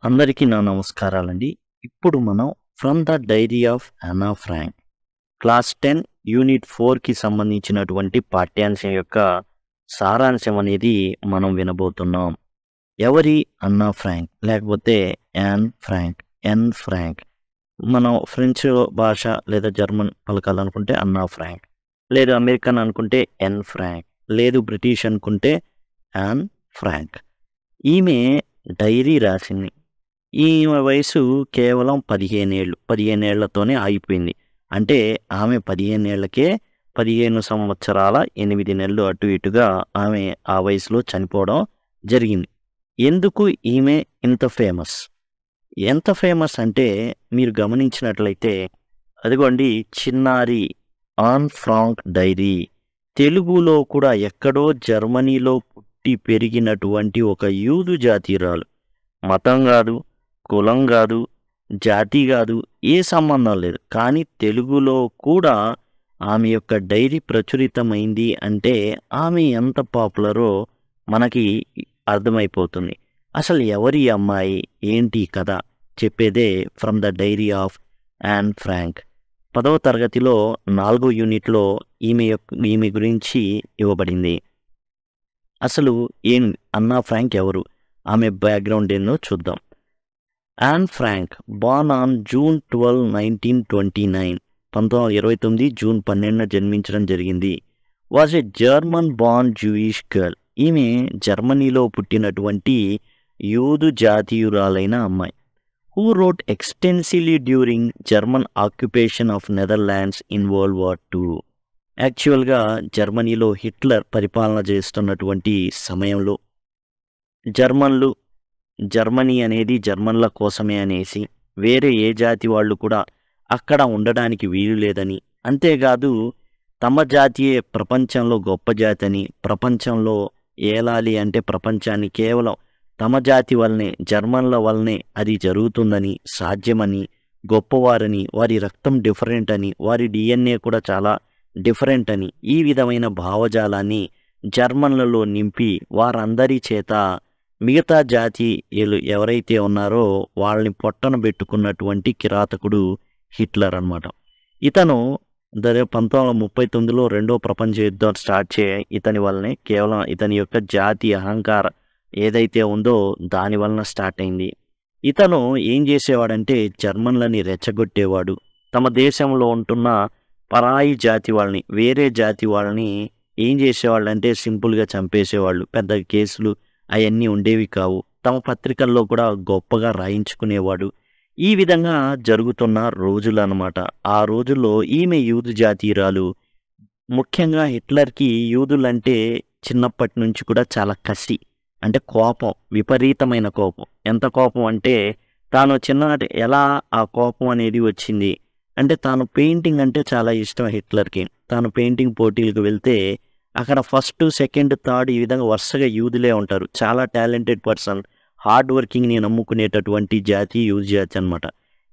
అందరికీ నా నమస్కారాలండి. ఇప్పుడు మనం 'from the diary of Anne Frank' class 10 unit 4కి సంబంధించినటువంటి పాఠ్యాంశం యొక్క సారాంశం అనేది మనం వినబోతున్నాం. ఎవరి అన్నా ఫ్రాంక్ లేకపోతే యాన్ ఫ్రాంక్, ఎన్ ఫ్రాంక్. మనం ఫ్రెంచ్ భాష లేదా జర్మన్ పలకాలనుకుంటే అన్నా ఫ్రాంక్, లేదు అమెరికన్ అనుకుంటే ఎన్ ఫ్రాంక్, లేదు బ్రిటిష్ అనుకుంటే యాన్ ఫ్రాంక్. ఈమె డైరీ రాసింది. ఈమె వయసు కేవలం 15 ఏళ్ళు. 15 ఏళ్లతోనే ఆగిపోయింది. అంటే ఆమె 15 ఏళ్లకే 15 సంవత్సరాల 8 నెలలు అటు ఇటుగా ఆమె ఆ వయసులో చనిపోవడం జరిగింది. ఎందుకు ఈమె ఇంత ఫేమస్? ఎంత ఫేమస్ అంటే మీరు గమనించినట్లయితే అదిగోండి, చిన్నారి ఆన్ ఫ్రాంక్ డైరీ. తెలుగులో కూడా ఎక్కడో జర్మనీలో పుట్టి పెరిగినటువంటి ఒక యూదు జాతీయురాలు. మతం కాదు, కులం కాదు, జాతి కాదు, ఏ సంబంధం లేదు. కానీ తెలుగులో కూడా ఆమె యొక్క డైరీ ప్రచురితమైంది అంటే ఆమె ఎంత పాపులరో మనకి అర్థమైపోతుంది. అసలు ఎవరి అమ్మాయి, ఏంటి కథ చెప్పేదే 'from the diary of Anne Frank'. 10వ తరగతిలో 4వ యూనిట్లో ఈమె గురించి ఇవ్వబడింది. అసలు అన్నా ఫ్రాంక్ ఎవరు, ఆమె బ్యాక్గ్రౌండ్ ఏందో చూద్దాం. Anne Frank born on June 12, 1929, 1929 June 12న జన్మించడం జరిగింది. Was a German born Jewish girl. ఈమె జర్మనీలో పుట్టినటువంటి యూదు జాతీయురాలైన అమ్మాయి. Who wrote extensively during German occupation of Netherlands in World War II. యాక్చువల్గా జర్మనీలో హిట్లర్ పరిపాలన చేస్తున్నటువంటి సమయంలో జర్మనీ అనేది జర్మన్ల కోసమే అనేసి, వేరే ఏ జాతి వాళ్ళు కూడా అక్కడ ఉండడానికి వీలు లేదని, అంతేకాదు తమ జాతియే ప్రపంచంలో గొప్ప జాతి అని, ప్రపంచంలో ఏలాలి అంటే ప్రపంచాన్ని కేవలం తమ జాతి వల్లనే, జర్మన్ల వల్లనే అది జరుగుతుందని, సాధ్యమని, గొప్పవారని, వారి రక్తం డిఫరెంట్ అని, వారి DNA కూడా చాలా డిఫరెంట్ అని, ఈ విధమైన భావజాలాన్ని జర్మన్లలో నింపి వారందరి చేత మిగతా జాతీయులు ఎవరైతే ఉన్నారో వాళ్ళని పొట్టన పెట్టుకున్నటువంటి కిరాతకుడు హిట్లర్ అన్నమాట. ఇతను 1939లో రెండో ప్రపంచ యుద్ధం స్టార్ట్ ఇతని వల్లనే, కేవలం ఇతని యొక్క జాతి అహంకారం ఏదైతే ఉందో దాని వలన స్టార్ట్ అయింది. ఇతను ఏం చేసేవాడంటే జర్మన్లని రెచ్చగొట్టేవాడు. తమ దేశంలో ఉంటున్న పరాయి జాతి వాళ్ళని, వేరే జాతి వాళ్ళని ఏం చేసేవాళ్ళంటే సింపుల్గా చంపేసేవాళ్ళు. పెద్ద కేసులు అవన్నీ ఉండేవి కావు. తమ పత్రికల్లో కూడా గొప్పగా రాయించుకునేవాడు. ఈ విధంగా జరుగుతున్న రోజులు అన్నమాట. ఆ రోజుల్లో ఈమె యూదు జాతీయురాలు. ముఖ్యంగా హిట్లర్కి యూదులంటే చిన్నప్పటి నుంచి కూడా చాలా కసి, అంటే కోపం, విపరీతమైన కోపం. ఎంత కోపం అంటే తాను చిన్ననాటి ఎలా ఆ కోపం అనేది వచ్చింది అంటే, తాను పెయింటింగ్ అంటే చాలా ఇష్టం హిట్లర్కి. తాను పెయింటింగ్ పోటీలకు వెళ్తే అక్కడ ఫస్ట్, సెకండ్, థర్డ్ ఈ విధంగా వరుసగా యూదులే ఉంటారు. చాలా టాలెంటెడ్ పర్సన్, హార్డ్ వర్కింగ్ని నమ్ముకునేటటువంటి జాతి యూదు జాతి అనమాట.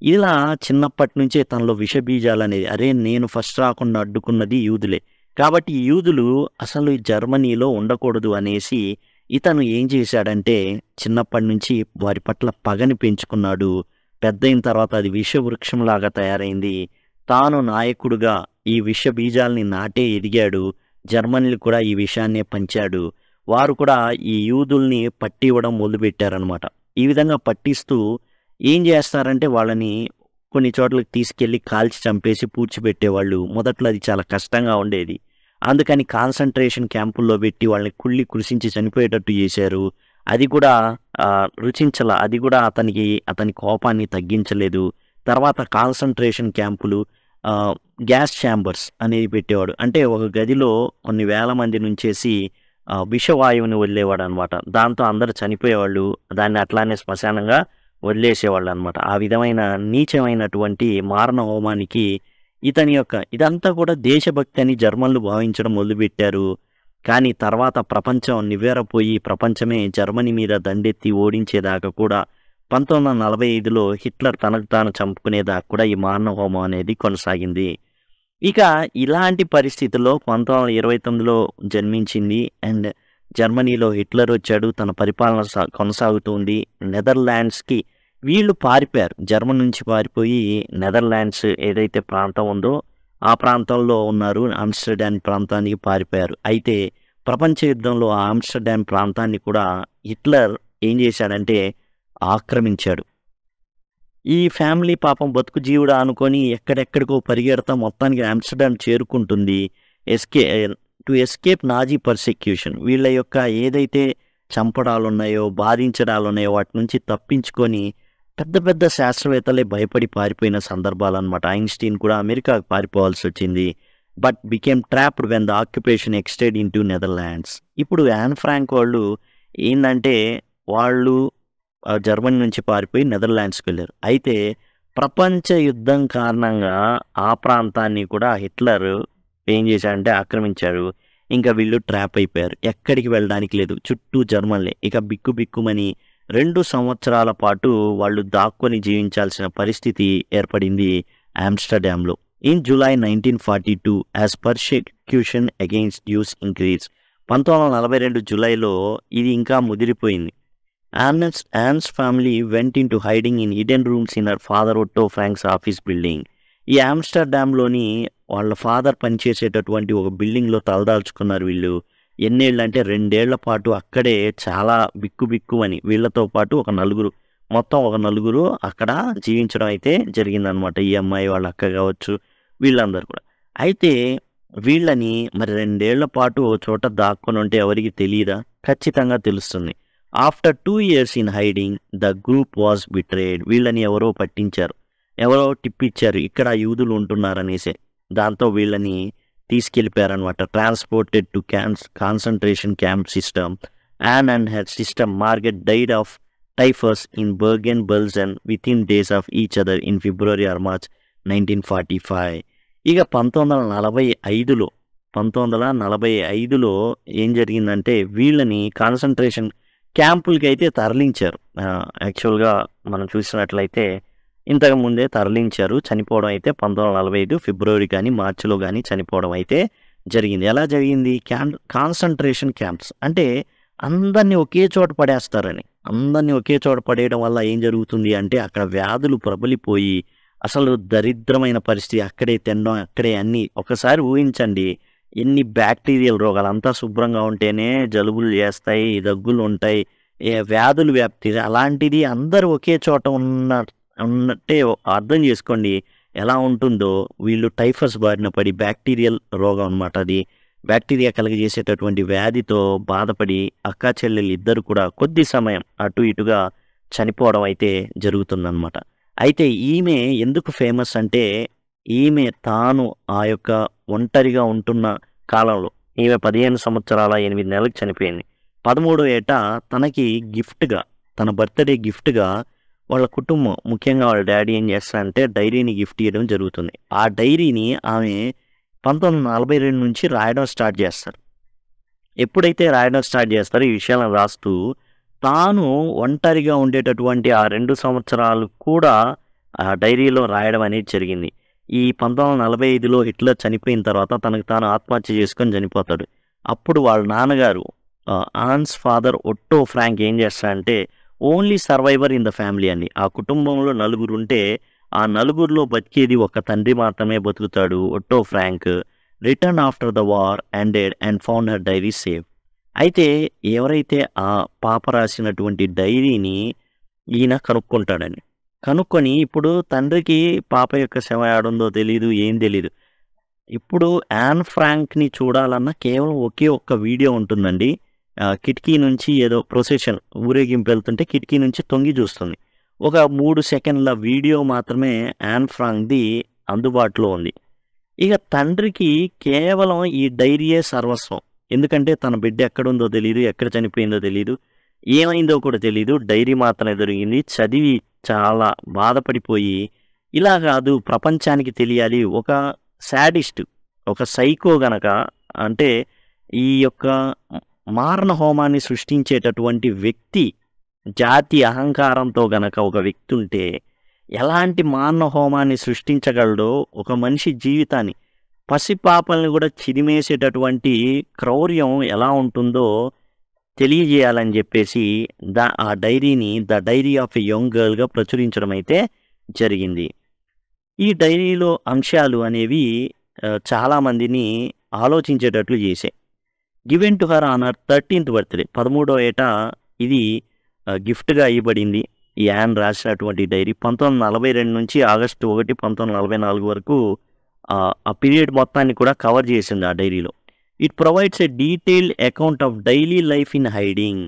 ఇలా చిన్నప్పటి నుంచే తనలో విషబీజాలు అనేది, అరే నేను ఫస్ట్ రాకుండా అడ్డుకున్నది యూదులే, కాబట్టి ఈ యూదులు అసలు ఈ జర్మనీలో ఉండకూడదు అనేసి ఇతను ఏం చేశాడంటే చిన్నప్పటి నుంచి వారి పట్ల పగని పెంచుకున్నాడు. పెద్ద అయిన తర్వాత అది విషవృక్షంలాగా తయారైంది. తాను నాయకుడుగా ఈ విష బీజాల్ని నాటే ఎదిగాడు. జర్మనీలు కూడా ఈ విషయాన్నే పంచాడు. వారు కూడా ఈ యూదుల్ని పట్టి ఇవ్వడం మొదలుపెట్టారనమాట. ఈ విధంగా పట్టిస్తూ ఏం చేస్తారంటే వాళ్ళని కొన్ని చోట్లకి తీసుకెళ్ళి కాల్చి చంపేసి పూడ్చిపెట్టేవాళ్ళు. మొదట్లో అది చాలా కష్టంగా ఉండేది. అందుకని కాన్సన్ట్రేషన్ క్యాంపుల్లో పెట్టి వాళ్ళని కుళ్ళి కృషించి చనిపోయేటట్టు చేశారు. అది కూడా అది కూడా అతని కోపాన్ని తగ్గించలేదు. తర్వాత కాన్సన్ట్రేషన్ క్యాంపులు, గ్యాస్ ఛాంబర్స్ అనేది పెట్టేవాడు. అంటే ఒక గదిలో కొన్ని వేల మంది నుంచేసి విషవాయువుని వదిలేవాడు అనమాట. దాంతో అందరూ చనిపోయేవాళ్ళు. దాన్ని అట్లానే శ్మశానంగా వదిలేసేవాళ్ళు అనమాట. ఆ విధమైన నీచమైనటువంటి మారణ హోమానికి ఇదంతా కూడా దేశభక్తి అని జర్మన్లు భావించడం మొదలుపెట్టారు. కానీ తర్వాత ప్రపంచం నివ్వెరపోయి ప్రపంచమే జర్మనీ మీద దండెత్తి ఓడించేదాకా కూడా 1945లో హిట్లర్ తనకు తాను చంపుకునేదాకా కూడా ఈ మారణ హోమం అనేది కొనసాగింది. ఇక ఇలాంటి పరిస్థితుల్లో 1929లో జన్మించింది. అండ్ జర్మనీలో హిట్లర్ వచ్చాడు. తన పరిపాలన కొనసాగుతుంది. నెదర్లాండ్స్కి వీళ్ళు పారిపోయారు. జర్మనీ నుంచి పారిపోయి నెదర్లాండ్స్ ఏదైతే ప్రాంతం ఉందో ఆ ప్రాంతంలో ఉన్నారు. ఆమ్స్టర్డామ్ ప్రాంతానికి పారిపోయారు. అయితే ప్రపంచ యుద్ధంలో ఆ ఆమ్స్టర్డామ్ ప్రాంతాన్ని కూడా హిట్లర్ ఏం చేశాడంటే ఆక్రమించాడు. ఈ ఫ్యామిలీ పాపం బతుకు జీవుడా అనుకొని ఎక్కడెక్కడికో పరిగెడతా మొత్తానికి ఆమ్స్టర్డామ్ చేరుకుంటుంది. Escape Nazi persecution. వీళ్ళ యొక్క ఏదైతే చంపడాలున్నాయో బాధించడాలున్నాయో వాటి నుంచి తప్పించుకొని పెద్ద పెద్ద శాస్త్రవేత్తలే భయపడి పారిపోయిన సందర్భాలన్నమాట. ఐన్స్టీన్ కూడా అమెరికాకు పారిపోవాల్సి వచ్చింది. But became trapped when the occupation extend in to Netherlands. ఇప్పుడు యాన్ ఫ్రాంక్ వాళ్ళు ఏంటంటే వాళ్ళు జర్మనీ నుంచి పారిపోయి నెదర్లాండ్స్కి వెళ్ళారు. అయితే ప్రపంచ యుద్ధం కారణంగా ఆ ప్రాంతాన్ని కూడా హిట్లర్ ఏం చేశాడంటే ఆక్రమించాడు. ఇంకా వీళ్ళు ట్రాప్ అయిపోయారు. ఎక్కడికి వెళ్ళడానికి లేదు, చుట్టూ జర్మన్లే. ఇక బిక్కుమని 2 సంవత్సరాల పాటు వాళ్ళు దాక్కొని జీవించాల్సిన పరిస్థితి ఏర్పడింది ఆమ్స్టర్డామ్లో. In July 1942 as persecution against Jews increase. 1942 జూలైలో ఇది ఇంకా ముదిరిపోయింది. Anne's family went into hiding in hidden rooms in her father Otto Frank's office building. ఈ ఆమ్స్టర్డామ్లోని వాళ్ళ ఫాదర్ పనిచేసేటటువంటి ఒక బిల్డింగ్లో తలదాల్చుకున్నారు వీళ్ళు. ఎన్నేళ్ళు అంటే 2 ఏళ్ల పాటు అక్కడే చాలా బిక్కుమని వీళ్ళతో పాటు మొత్తం ఒక నలుగురు అక్కడ జీవించడం అయితే జరిగిందనమాట. ఈ అమ్మాయి వాళ్ళ అక్క కావచ్చు వీళ్ళందరూ కూడా. అయితే వీళ్ళని మరి 2 ఏళ్ల పాటు ఓ చోట దాక్కొని ఉంటే ఎవరికి తెలియదా? ఖచ్చితంగా తెలుస్తుంది. After 2 years in hiding the group was betrayed. వీళ్ళని ఎవరో పట్టించారు, ఎవరో టిప్పిచ్చారు ఇక్కడ యూదులు ఉంటున్నారనేసే. దాంతో వీళ్ళని తీసుకెళ్ళిపోయారనమాట. Transported to concentration camp system. Anne and her sister Margot died of typhus in Bergen Belsen within days of each other in February or March 1945. ఇక 1945లో ఏం జరిగిందంటే వీళ్ళని కాన్సన్ట్రేషన్ క్యాంపులకి అయితే తరలించారు. యాక్చువల్గా మనం చూసినట్లయితే ఇంతకు ముందే తరలించారు. చనిపోవడం అయితే 1945 ఫిబ్రవరి కానీ మార్చిలో కానీ చనిపోవడం అయితే జరిగింది. ఎలా జరిగింది? కాన్సన్ట్రేషన్ క్యాంప్స్ అంటే అందరినీ ఒకే చోట పడేస్తారని. అందరినీ ఒకే చోట పడేయడం వల్ల ఏం జరుగుతుంది అంటే అక్కడ వ్యాధులు ప్రబలిపోయి అసలు దరిద్రమైన పరిస్థితి. అక్కడే తినడం, అక్కడే అన్నీ. ఒకసారి ఊహించండి, ఎన్ని బ్యాక్టీరియల్ రోగాలు. అంతా శుభ్రంగా ఉంటేనే జలుబులు చేస్తాయి, దగ్గులు ఉంటాయి, వ్యాధులు వ్యాప్తి. అలాంటిది అందరూ ఒకే చోట ఉన్నట్టే అర్థం చేసుకోండి ఎలా ఉంటుందో. వీళ్ళు టైఫస్ బారిన పడి బ్యాక్టీరియల్ రోగం అనమాట. అది బ్యాక్టీరియా కలిగజేసేటటువంటి వ్యాధితో బాధపడి అక్కా చెల్లెలు ఇద్దరు కూడా కొద్ది సమయం అటు ఇటుగా చనిపోవడం అయితే జరుగుతుందన్నమాట. అయితే ఈమె ఎందుకు ఫేమస్ అంటే ఈమె తాను ఆ యొక్క ఒంటరిగా ఉంటున్న కాలంలో ఈమె 15 సంవత్సరాల 8 నెలలకు చనిపోయింది. 13వ ఏట తనకి గిఫ్ట్గా, తన బర్త్డే గిఫ్ట్గా వాళ్ళ కుటుంబం ముఖ్యంగా వాళ్ళ డాడీ ఏం చేస్తారంటే డైరీని గిఫ్ట్ ఇవ్వడం జరుగుతుంది. ఆ డైరీని ఆమె 1942 నుంచి రాయడం స్టార్ట్ చేస్తారు. ఎప్పుడైతే రాయడం స్టార్ట్ చేస్తారో ఈ విషయాలను రాస్తూ తాను ఒంటరిగా ఉండేటటువంటి ఆ 2 సంవత్సరాలు కూడా ఆ డైరీలో రాయడం అనేది జరిగింది. ఈ 1945లో హిట్లర్ చనిపోయిన తర్వాత తనకు తాను ఆత్మహత్య చేసుకొని చనిపోతాడు. అప్పుడు వాళ్ళ నాన్నగారు ఆన్స్ ఫాదర్ ఒట్టో ఫ్రాంక్ ఏం చేస్తాడంటే only survivor in the family అండి. ఆ కుటుంబంలో 9 ఉంటే ఆ 9లో బతికేది ఒక తండ్రి మాత్రమే బతుకుతాడు. Otto Frank return after the war ended and found her diary safe. అయితే ఎవరైతే ఆ పాప రాసినటువంటి డైరీని ఈయన కనుక్కుంటాడని, కనుక్కొని ఇప్పుడు తండ్రికి పాప యొక్క శవం ఆడుందో తెలీదు, ఏం తెలీదు. ఇప్పుడు యాన్ ఫ్రాంక్ని చూడాలన్నా కేవలం ఒకే ఒక్క వీడియో ఉంటుందండి. కిటికీ నుంచి ఏదో ప్రొసెషన్ ఊరేగింపు వెళ్తుంటే కిటికీ నుంచి తొంగి చూస్తుంది. ఒక 3 సెకండ్ల వీడియో మాత్రమే యాన్ ఫ్రాంక్ది అందుబాటులో ఉంది. ఇక తండ్రికి కేవలం ఈ డైరీయే సర్వస్వం. ఎందుకంటే తన బిడ్డ ఎక్కడుందో తెలియదు, ఎక్కడ చనిపోయిందో తెలియదు, ఏమైందో కూడా తెలియదు. డైరీ మాత్రమే దొరికింది. చదివి చాలా బాధపడిపోయి ఇలా కాదు ప్రపంచానికి తెలియాలి, ఒక శాడిస్ట్, ఒక సైకో గనక అంటే ఈ యొక్క మారణ హోమాన్ని సృష్టించేటటువంటి వ్యక్తి జాతి అహంకారంతో గనక ఒక వ్యక్తి ఉంటే ఎలాంటి మారణ హోమాన్ని సృష్టించగలడో, ఒక మనిషి జీవితాన్ని పసిపాపల్ని కూడా చిదిమేసేటటువంటి క్రౌర్యం ఎలా ఉంటుందో తెలియజేయాలని చెప్పేసి ఆ డైరీని the diary of a young గర్ల్గా ప్రచురించడం అయితే జరిగింది. ఈ డైరీలో అంశాలు అనేవి చాలామందిని ఆలోచించేటట్లు చేశాయి. Given to her on her 13th birthday 13వ ఏట ఇది గిఫ్ట్గా ఇవ్వబడింది. ఈ యాన్ రాసినటువంటి డైరీ 1942 నుంచి ఆగస్టు 1, 1944 వరకు ఆ పీరియడ్ మొత్తాన్ని కూడా కవర్ చేసింది ఆ డైరీలో. It provides a detailed account of daily life in hiding.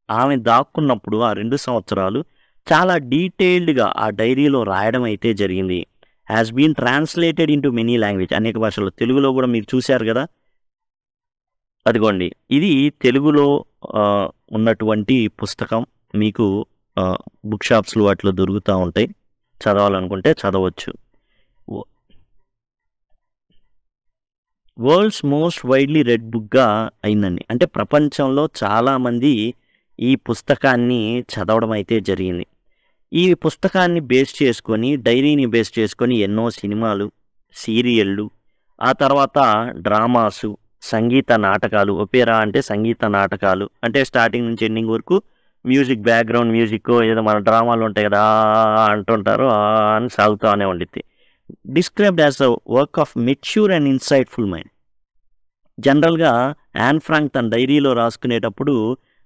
ఆమె దాక్కున్నప్పుడు ఆ 2 సంవత్సరాలు చాలా డీటెయిల్డ్గా ఆ డైరీలో రాయడం అయితే జరిగింది. Has been translated into many language, అనేక భాషల్లో. తెలుగులో కూడా మీరు చూశారు కదా, అదిగోండి ఇది తెలుగులో ఉన్నటువంటి పుస్తకం. మీకు బుక్ షాప్స్లో వాటిలో దొరుకుతూ ఉంటాయి. చదవాలనుకుంటే చదవచ్చు. వరల్డ్స్ మోస్ట్ వైడ్లీ రెడ్ బుక్గా అయిందండి. అంటే ప్రపంచంలో చాలామంది ఈ పుస్తకాన్ని చదవడం అయితే జరిగింది. ఈ పుస్తకాన్ని బేస్ చేసుకొని, డైరీని బేస్ చేసుకొని ఎన్నో సినిమాలు, సీరియళ్ళు, ఆ తర్వాత డ్రామాసు, సంగీత నాటకాలు. ఒపేరా అంటే సంగీత నాటకాలు, అంటే స్టార్టింగ్ నుంచి ఎండింగ్ వరకు మ్యూజిక్, బ్యాక్గ్రౌండ్ మ్యూజిక్, ఏదో మన డ్రామాలు ఉంటాయి కదా అంటుంటారు అని సాగుతూనే ఉండిద్ది. Described as a work of mature and insightful mind. జనరల్గా యాన్ ఫ్రాంక్ తన డైరీలో రాసుకునేటప్పుడు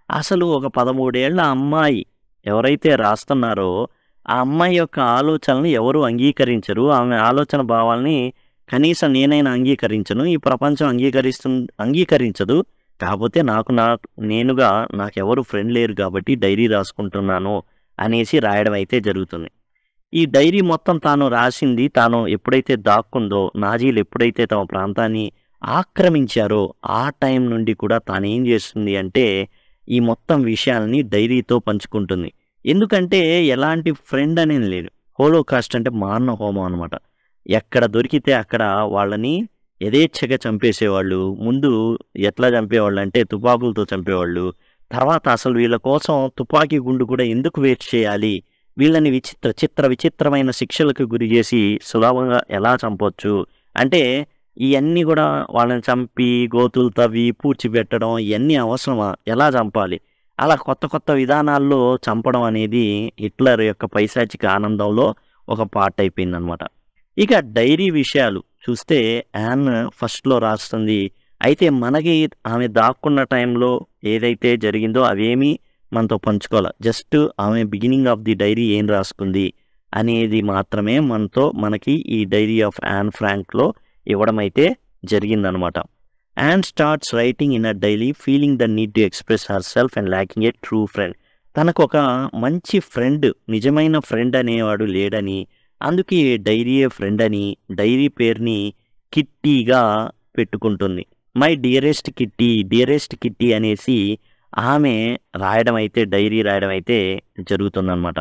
అసలు ఒక 13 ఏళ్ల అమ్మాయి ఎవరైతే రాస్తున్నారో ఆ అమ్మాయి యొక్క ఆలోచనలు ఎవరు అంగీకరించరు. ఆమె ఆలోచన భావాల్ని కనీసం నేనైనా అంగీకరించను, ఈ ప్రపంచం అంగీకరించదు. కాకపోతే నాకెవరు ఫ్రెండ్ లేరు కాబట్టి డైరీ రాసుకుంటున్నాను అనేసి రాయడం అయితే జరుగుతుంది. ఈ డైరీ మొత్తం తాను రాసింది, తాను ఎప్పుడైతే దాక్కుందో, నాజీలు ఎప్పుడైతే తమ ప్రాంతాన్ని ఆక్రమించారో ఆ టైం నుండి కూడా తాను ఏం చేస్తుంది అంటే ఈ మొత్తం విషయాల్ని డైరీతో పంచుకుంటుంది. ఎందుకంటే ఎలాంటి ఫ్రెండ్ అనేది లేదు. హోలోకాస్ట్ అంటే మారణ హోమం అనమాట. ఎక్కడ దొరికితే అక్కడ వాళ్ళని యథేచ్ఛగా చంపేసేవాళ్ళు. ముందు ఎట్లా చంపేవాళ్ళు అంటే తుపాకులతో చంపేవాళ్ళు. తర్వాత అసలు వీళ్ళ కోసం తుపాకీ గుండు కూడా ఎందుకు వేస్ట్ చేయాలి, వీళ్ళని విచిత్రమైన శిక్షలకు గురి చేసి సులభంగా ఎలా చంపొచ్చు అంటే ఇవన్నీ కూడా వాళ్ళని చంపి గోతులు తవ్వి పూడ్చిపెట్టడం ఇవన్నీ అవసరమా, ఎలా చంపాలి, అలా కొత్త విధానాల్లో చంపడం అనేది హిట్లర్ యొక్క పైశాచిక ఆనందంలో ఒక పార్ట్ అయిపోయిందనమాట. ఇక డైరీ విషయాలు చూస్తే యాన్ ఫస్ట్లో రాస్తుంది. అయితే మనకి ఆమె దాక్కున్న టైంలో ఏదైతే జరిగిందో అవేమీ మనతో పంచుకోవాలి. జస్ట్ ఆమె బిగినింగ్ ఆఫ్ ది డైరీ ఏం రాసుకుంది అనేది మాత్రమే మనకి ఈ డైరీ ఆఫ్ యాన్ ఫ్రాంక్లో ఇవ్వడం అయితే జరిగిందనమాట. An starts writing in a daily feeling the need to express her self and lacking A true friend. తనకు ఒక మంచి ఫ్రెండ్, నిజమైన ఫ్రెండ్ అనేవాడు లేడని, అందుకే డైరీయే ఫ్రెండ్ అని డైరీ పేరుని కిట్టీగా పెట్టుకుంటుంది. మై డియరెస్ట్ కిట్టీ అనేసి ఆమె డైరీ రాయడం అయితే జరుగుతుందన్నమాట.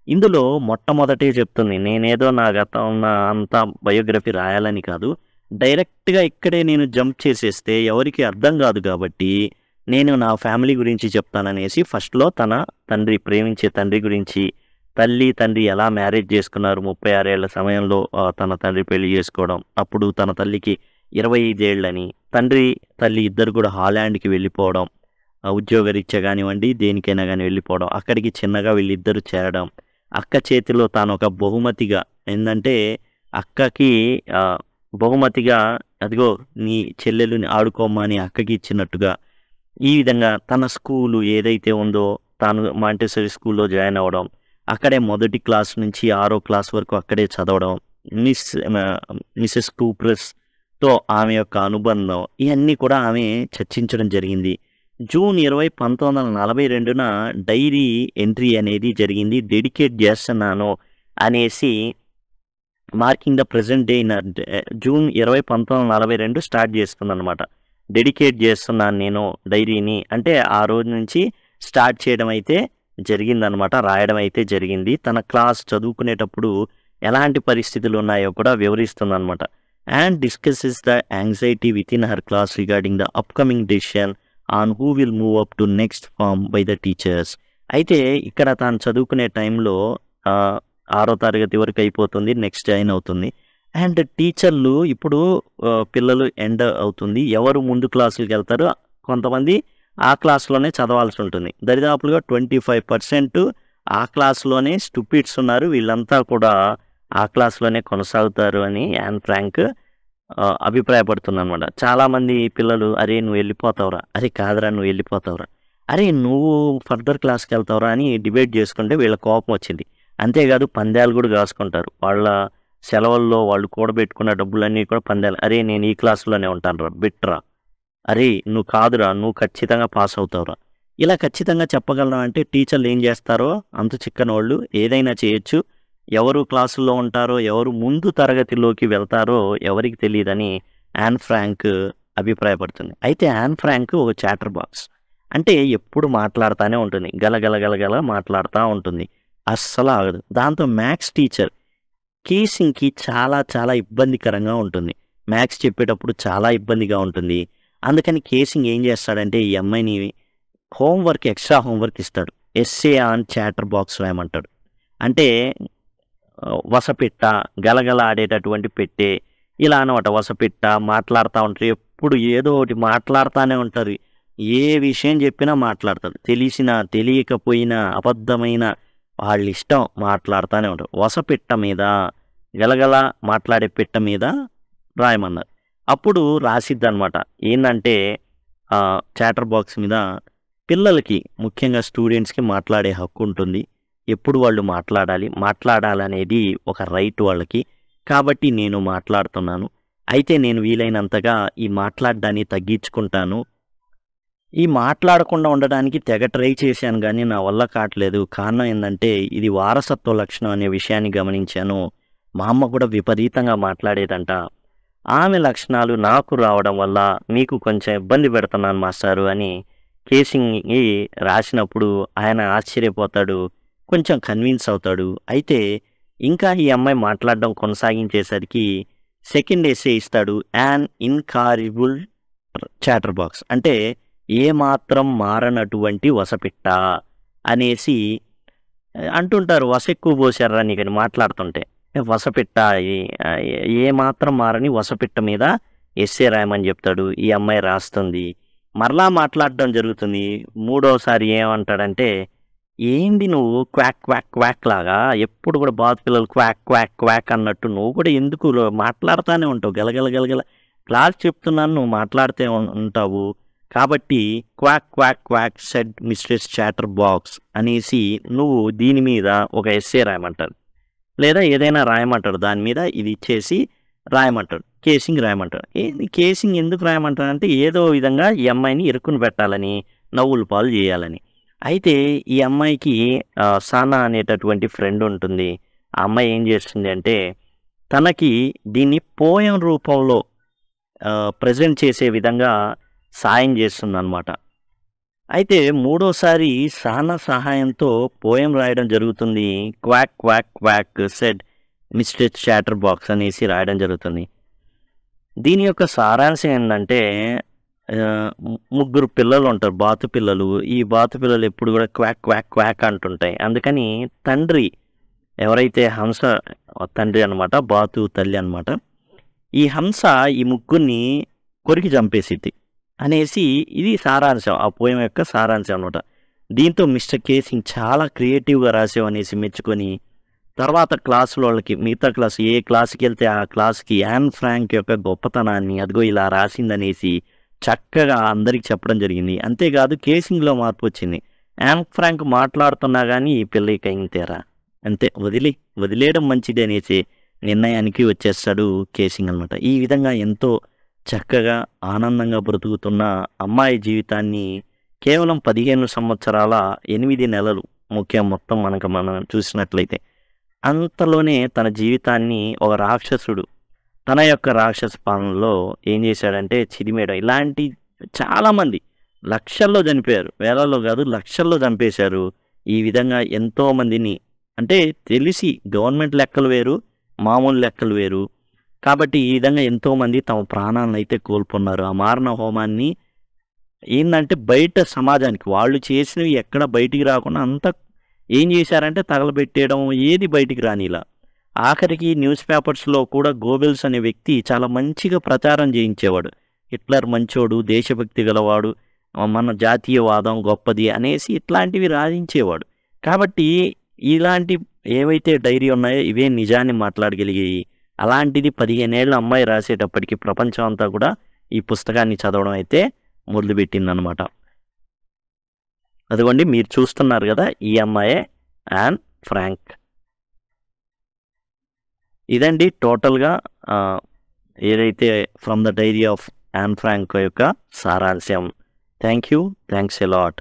ఇందులో మొట్టమొదటే చెప్తుంది, నేనేదో నా గతం అంతా బయోగ్రఫీ రాయాలని కాదు, డైరెక్ట్గా ఇక్కడే నేను జంప్ చేసేస్తే ఎవరికి అర్థం కాదు కాబట్టి నేను నా ఫ్యామిలీ గురించి చెప్తాననేసి ఫస్ట్లో తన ప్రేమించే తండ్రి గురించి, తండ్రి ఎలా మ్యారేజ్ చేసుకున్నారు 36 ఏళ్ల సమయంలో తన తండ్రి పెళ్లి చేసుకోవడం, అప్పుడు తన తల్లికి 25 ఏళ్ళని, తల్లి ఇద్దరు కూడా హాలాండ్కి వెళ్ళిపోవడం, ఉద్యోగరీత్యా కానివ్వండి దేనికైనా కానీ వెళ్ళిపోవడం, అక్కడికి చిన్నగా వీళ్ళిద్దరూ చేరడం, అక్క చేతిలో తాను ఒక బహుమతిగా, ఏంటంటే అక్కకి బహుమతిగా అదిగో నీ చెల్లెలుని ఆడుకోమ్మా అని అక్కకి ఇచ్చినట్టుగా, ఈ విధంగా తన స్కూలు ఏదైతే ఉందో తాను మాంటెసరీ స్కూల్లో జాయిన్ అవ్వడం, అక్కడే 1వ క్లాస్ నుంచి 6వ క్లాస్ వరకు అక్కడే చదవడం, మిసెస్ కూప్రెస్తో ఆమె యొక్క అనుబంధం, ఇవన్నీ కూడా ఆమె చర్చించడం జరిగింది. జూన్ 20, 1942న డైరీ ఎంట్రీ అనేది జరిగింది. డెడికేట్ చేస్తున్నాను అనేసి marking the present day in June 20, 1942 start చేస్తుందన్నమాట. డెడికేట్ చేస్తున్నాను నేను డైరీని అంటే ఆ రోజు నుంచి స్టార్ట్ చేయడం అయితే జరిగిందనమాట, రాయడం అయితే జరిగింది. తన క్లాస్ చదువుకునేటప్పుడు ఎలాంటి పరిస్థితులు ఉన్నాయో కూడా వివరిస్తుందన్నమాట. And discusses the anxiety within her class regarding the upcoming decision on who will move up to next form by the teachers. అయితే ఇక్కడ తాను చదువుకునే టైంలో 6వ తరగతి వరకు అయిపోతుంది, నెక్స్ట్ జాయిన్ అవుతుంది. అండ్ టీచర్లు ఇప్పుడు పిల్లలు ఎండ్ అవుతుంది, ఎవరు ముందు క్లాసులకు వెళ్తారో కొంతమంది ఆ క్లాస్లోనే చదవాల్సి ఉంటుంది. దరిదాపులుగా 25% ఆ క్లాస్లోనే స్టూపిడ్స్ ఉన్నారు. వీళ్ళంతా కూడా ఆ క్లాస్లోనే కొనసాగుతారు అని యాన్ ఫ్రాంక్ అభిప్రాయపడుతుందనమాట. చాలామంది పిల్లలు అరే నువ్వు వెళ్ళిపోతావురా, అరే కాదురా నువ్వు వెళ్ళిపోతావురా, అరే నువ్వు ఫర్దర్ క్లాస్కి వెళ్తావురా అని డిబేట్ చేసుకుంటే వీళ్ళ కోపం వచ్చింది. అంతేకాదు పందాలు కూడా కాసుకుంటారు. వాళ్ళ సెలవుల్లో వాళ్ళు కూడబెట్టుకున్న డబ్బులన్నీ కూడా పందాలు, అరే నేను ఈ క్లాస్లోనే ఉంటాను రా బిట్రా, అరే నువ్వు కాదురా నువ్వు ఖచ్చితంగా పాస్ అవుతావురా. ఇలా ఖచ్చితంగా చెప్పగలరా అంటే టీచర్లు ఏం చేస్తారో అంత చిక్కని వాళ్ళు ఏదైనా చేయొచ్చు. ఎవరు క్లాసుల్లో ఉంటారో ఎవరు ముందు తరగతిలోకి వెళ్తారో ఎవరికి తెలియదని యాన్ ఫ్రాంక్ అభిప్రాయపడుతుంది. అయితే యాన్ ఫ్రాంక్ ఒక చాటర్ బాక్స్, అంటే ఎప్పుడు మాట్లాడుతూనే ఉంటుంది, గలగల గలగల మాట్లాడుతూ ఉంటుంది, అస్సలు ఆగదు. దాంతో మ్యాథ్స్ టీచర్ కేసింగ్కి చాలా చాలా ఇబ్బందికరంగా ఉంటుంది. మ్యాథ్స్ చెప్పేటప్పుడు చాలా ఇబ్బందిగా ఉంటుంది. అందుకని కేసింగ్ ఏం చేస్తాడంటే ఈ అమ్మాయిని హోంవర్క్ ఎక్స్ట్రా హోంవర్క్ ఇస్తాడు. ఎస్సే ఆన్ చాటర్ బాక్స్ రాయమంటాడు. అంటే వసపిట్ట గలగల ఆడేటటువంటి పెట్టే ఇలా అనమాట. వసపిట్ట మాట్లాడుతూ ఉంటారు, ఎప్పుడు ఏదో ఒకటి మాట్లాడుతూనే ఉంటారు. ఏ విషయం చెప్పినా మాట్లాడతారు, తెలిసినా తెలియకపోయినా అబద్ధమైన వాళ్ళ ఇష్టం మాట్లాడుతూనే ఉంటారు. వసపిట్ట మీద గలగల మాట్లాడే పిట్ట మీద రాయమన్నారు. అప్పుడు రాసిద్దనమాట. ఏంటంటే చాటర్ బాక్స్ మీద పిల్లలకి ముఖ్యంగా స్టూడెంట్స్కి మాట్లాడే హక్కు ఉంటుంది. ఎప్పుడు వాళ్ళు మాట్లాడాలనేది ఒక రైట్ వాళ్ళకి. కాబట్టి నేను మాట్లాడుతున్నాను. అయితే నేను వీలైనంతగా ఈ మాట్లాడడాన్ని తగ్గించుకుంటాను. ఈ మాట్లాడకుండా ఉండడానికి తెగ ట్రై చేశాను కానీ నా వల్ల కావట్లేదు. కారణం ఏంటంటే ఇది వారసత్వ లక్షణం అనే విషయాన్ని గమనించాను. మా అమ్మ కూడా విపరీతంగా మాట్లాడేదంట. ఆమె లక్షణాలు నాకు రావడం వల్ల మీకు కొంచెం ఇబ్బంది పెడుతున్నాను మాస్టారు అని కేసింగ్కి రాసినప్పుడు ఆయన ఆశ్చర్యపోతాడు, కొంచెం కన్విన్స్ అవుతాడు. అయితే ఇంకా ఈ అమ్మాయి మాట్లాడడం కొనసాగించేసరికి సెకండ్ ఎస్సే ఇస్తాడు, యాన్ ఇన్కారిబుల్ చాటర్ బాక్స్, అంటే ఏమాత్రం మారనటువంటి వసపిట్ట అనేసి అంటుంటారు. వస ఎక్కువ పోసారా నీకని మాట్లాడుతుంటే వసపిట్ట ఏమాత్రం మారని వసపిట్ట మీద ఎస్సే రాయమని చెప్తాడు. ఈ అమ్మాయి రాస్తుంది, మరలా మాట్లాడడం జరుగుతుంది. మూడోసారి ఏమంటాడంటే ఏంది నువ్వు క్వాక్ క్వాక్ క్వాక్ లాగా ఎప్పుడు కూడా బాతు పిల్లలు క్వాక్ క్వాక్ క్వాక్ అన్నట్టు నువ్వు కూడా ఎందుకు మాట్లాడుతూనే ఉంటావు, గలగల గలగల క్లాస్ చెప్తున్నాను నువ్వు మాట్లాడుతూ ఉంటావు, కాబట్టి quack quack quack said misters chatter box అనేసి నువ్వు దీని మీద ఒక ఎస్సే రాయమంటారు, లేదా ఏదైనా రాయమంటాడు. దాని మీద ఇది ఇచ్చేసి రాయమంటాడు, కేసింగ్ రాయమంటాడు. కేసింగ్ ఎందుకు రాయమంటాడు అంటే ఏదో విధంగా ఈ అమ్మాయిని ఇరుక్కుని పెట్టాలని, నవ్వుల పాలు చేయాలని. అయితే ఈ అమ్మాయికి సానా అనేటటువంటి ఫ్రెండ్ ఉంటుంది. ఆ అమ్మాయి ఏం చేస్తుంది అంటే తనకి దీన్ని పోయం రూపంలో ప్రజెంట్ చేసే విధంగా సాయం చేస్తుందన్నమాట. అయితే మూడోసారి సానా సహాయంతో పోయం రాయడం జరుగుతుంది. Quack quack quack said mister chatter box అనేసి రాయడం జరుగుతుంది. దీని యొక్క సారాంశం ఏంటంటే ముగ్గురు పిల్లలు ఉంటారు, బాతు పిల్లలు. ఈ బాతు పిల్లలు ఎప్పుడు కూడా క్వాక్ క్వాక్ క్వాక్ అంటుంటాయి. అందుకని తండ్రి ఎవరైతే హంస తండ్రి అనమాట, బాతు తల్లి అనమాట, ఈ హంస ఈ ముగ్గురిని కొరికి చంపేసిద్ది అనేసి ఇది సారాంశం, ఆ పోయం యొక్క సారాంశం అనమాట. దీంతో మిస్టర్ కేసింగ్ చాలా క్రియేటివ్గా రాసావు అనేసి మెచ్చుకొని తర్వాత క్లాసులో వాళ్ళకి మిగతా క్లాసు ఏ క్లాస్కి వెళ్తే ఆ క్లాస్కి యాన్ ఫ్రాంక్ యొక్క గొప్పతనాన్ని అదిగో ఇలా రాసిందనేసి చక్కగా అందరికి చెప్పడం జరిగింది. అంతేకాదు కేసింగ్లో మార్పు వచ్చింది. యాన్ ఫ్రాంక్ మాట్లాడుతున్నా కానీ ఈ పిల్లకి ఇంతేరా అంతే వదిలేయడం మంచిది అనేసి నిర్ణయానికి వచ్చేస్తాడు కేసింగ్ అనమాట. ఈ విధంగా ఎంతో చక్కగా ఆనందంగా బ్రతుకుతున్న అమ్మాయి జీవితాన్ని కేవలం 15 సంవత్సరాల 8 నెలలు ముఖ్యం మొత్తం మనం చూసినట్లయితే అంతలోనే తన జీవితాన్ని ఒక రాక్షసుడు తన యొక్క రాక్షస పాలనలో ఏం చేశాడంటే చిదిమేయడం. ఇలాంటి చాలామంది లక్షల్లో చనిపోయారు, వేలల్లో కాదు లక్షల్లో చంపేశారు. ఈ విధంగా ఎంతోమందిని, అంటే తెలిసి గవర్నమెంట్ లెక్కలు వేరు, మామూలు లెక్కలు వేరు. కాబట్టి ఈ విధంగా ఎంతోమంది తమ ప్రాణాలను అయితే కోల్పోన్నారు. ఆ మారణ హోమాన్ని ఏంటంటే బయట సమాజానికి వాళ్ళు చేసినవి ఎక్కడ బయటికి రాకుండా అంతా ఏం చేశారంటే తగలబెట్టేయడం, ఏది బయటికి రానిలా. ఆఖరికి న్యూస్ పేపర్స్లో కూడా గోబెల్స్ అనే వ్యక్తి చాలా మంచిగా ప్రచారం చేయించేవాడు. హిట్లర్ మంచోడు, దేశభక్తి గలవాడు మన జాతీయవాదం గొప్పది అనేసి ఇట్లాంటివి రాయించేవాడు. కాబట్టి ఇలాంటి ఏవైతే డైరీ ఉన్నాయో ఇవే నిజాన్ని మాట్లాడగలిగాయి. అలాంటిది 15 ఏళ్ల అమ్మాయి రాసేటప్పటికి ప్రపంచం అంతా కూడా ఈ పుస్తకాన్ని చదవడం అయితే మొదలుపెట్టిందనమాట. అదిగోండి మీరు చూస్తున్నారు కదా, ఈ అమ్మాయే యాన్ ఫ్రాంక్. ఇదండి టోటల్గా ఏదైతే from the diary of Anne Frank యొక్క సారాంశం. Thank you, thanks a lot.